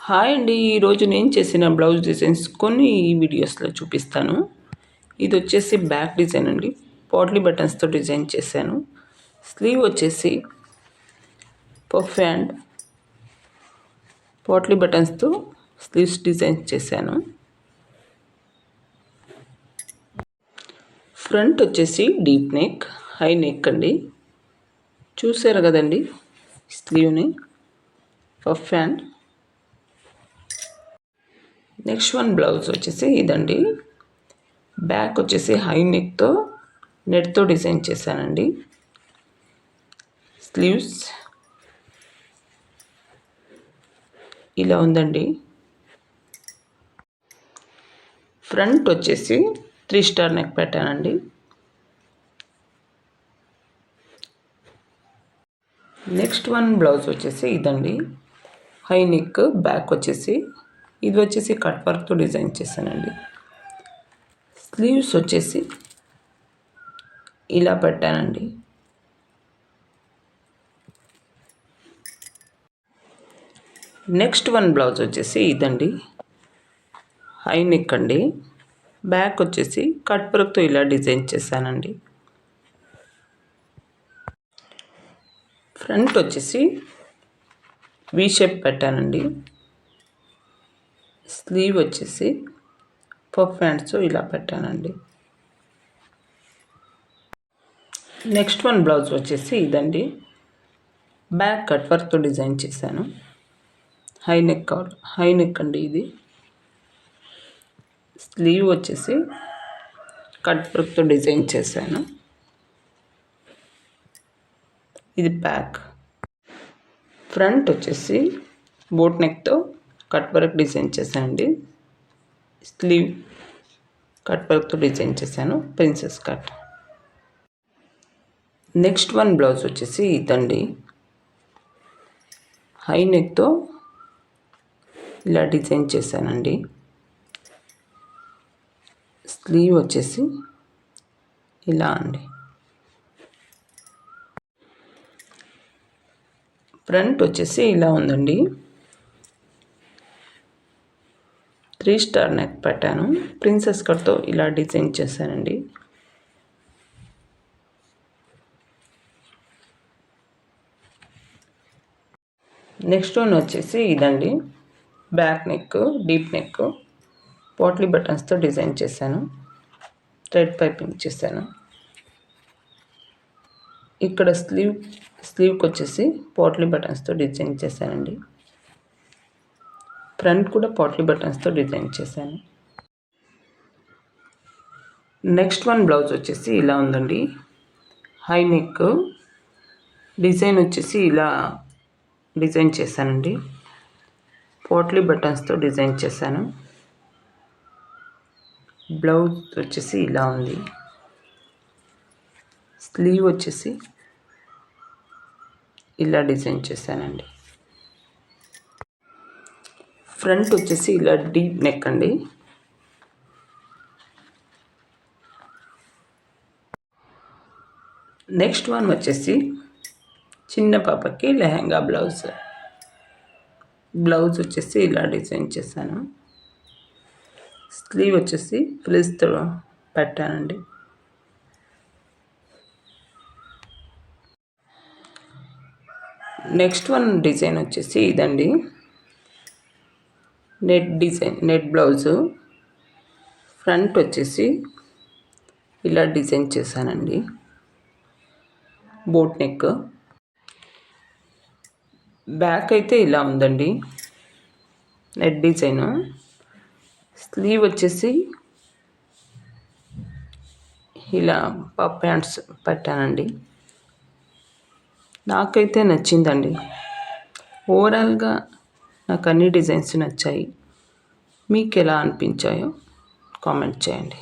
Hi అండి, ఈరోజు నేను చేసిన బ్లౌజ్ డిజైన్స్ కొన్ని ఈ వీడియోస్లో చూపిస్తాను. ఇది వచ్చేసి బ్యాక్ డిజైన్ అండి. పోట్లీ బటన్స్తో డిజైన్ చేశాను. స్లీవ్ వచ్చేసి పఫ్ హ్యాండ్ పోట్లీ బటన్స్తో స్లీవ్స్ డిజైన్ చేశాను. ఫ్రంట్ వచ్చేసి డీప్ నెక్, హై నెక్ అండి. చూసారు కదండి స్లీవ్ని. Puff hand. Next one blouse వచ్చేసి ఇదండి. బ్యాక్ వచ్చేసి హై నెక్తో నెట్తో డిజైన్ చేశానండి. స్లీవ్స్ ఇలా ఉందండి. ఫ్రంట్ వచ్చేసి 3 స్టార్ నెక్ పెట్టానండి. నెక్స్ట్ వన్ బ్లౌజ్ వచ్చేసి ఇదండి. హై నెక్, బ్యాక్ వచ్చేసి ఇది వచ్చేసి కట్ వర్క్తో డిజైన్ చేశానండి. స్లీవ్స్ వచ్చేసి ఇలా పెట్టానండి. నెక్స్ట్ వన్ బ్లౌజ్ వచ్చేసి ఇదండి. హై నెక్ అండి. బ్యాక్ వచ్చేసి కట్ వర్క్తో ఇలా డిజైన్ చేశానండి. ఫ్రంట్ వచ్చేసి వీ షేప్ పెట్టానండి. స్లీవ్ వచ్చేసి పఫ్ హ్యాండ్స్ ఇలా పెట్టానండి. నెక్స్ట్ వన్ బ్లౌజ్ వచ్చేసి ఇదండి. బ్యాక్ కట్ వర్క్తో డిజైన్ చేశాను. హై నెక్ అండి ఇది. స్లీవ్ వచ్చేసి కట్ వర్క్తో డిజైన్ చేశాను. ఇది బ్యాక్. ఫ్రంట్ వచ్చేసి బోట్ నెక్తో కట్ వర్క్ డిజైన్ చేశానండి. స్లీవ్ కట్ వర్క్తో డిజైన్ చేశాను, princess cut. Next one blouse వచ్చేసి ఇదండి. హై నెక్తో ఇలా డిజైన్ చేశానండి. స్లీవ్ వచ్చేసి ఇలా అండి. ఫ్రంట్ వచ్చేసి ఇలా ఉందండి. 3 స్టార్ నెక్ పెట్టాను. ప్రిన్సెస్ కట్తో ఇలా డిజైన్ చేశానండి. నెక్స్ట్ వన్ వచ్చేసి ఇదండి. Back neck, deep neck, potli బటన్స్తో డిజైన్ చేశాను. థ్రెడ్ పైపింగ్ చేశాను. ఇక్కడ స్లీవ్కి వచ్చేసి పోట్లీ బటన్స్తో డిజైన్ చేశానండి. ఫ్రంట్ కూడా పోట్లీ బటన్స్తో డిజైన్ చేశాను. నెక్స్ట్ వన్ బ్లౌజ్ వచ్చేసి ఇలా ఉందండి. హై నెక్, డిజైన్ వచ్చేసి ఇలా డిజైన్ చేశానండి. పోట్లీ బటన్స్తో డిజైన్ చేశాను. బ్లౌజ్ వచ్చేసి ఇలా ఉంది. స్లీవ్ వచ్చేసి ఇలా డిజైన్ చేశానండి. ఫ్రంట్ వచ్చేసి ఇలా డీప్ నెక్ అండి. నెక్స్ట్ వన్ వచ్చేసి చిన్న పాపకి లెహంగా బ్లౌజ్ వచ్చేసి ఇలా డిజైన్ చేశాను. స్లీవ్ వచ్చేసి ఫ్రిల్స్తో పెట్టానండి. నెక్స్ట్ వన్ డిజైన్ వచ్చేసి ఇదండి. Net blouse. ఫ్రంట్ వచ్చేసి ఇలా డిజైన్ చేశానండి. Boat neck. బ్యాక్ అయితే ఇలా ఉందండి. Net design. స్లీవ్ వచ్చేసి ఇలా పఫ్ హ్యాండ్స్ పెట్టానండి. నాకైతే నచ్చిందండి. ఓవరాల్గా నాకు అన్ని డిజైన్స్ నచ్చాయి. మీకు ఎలా అనిపించాయో కామెంట్ చేయండి.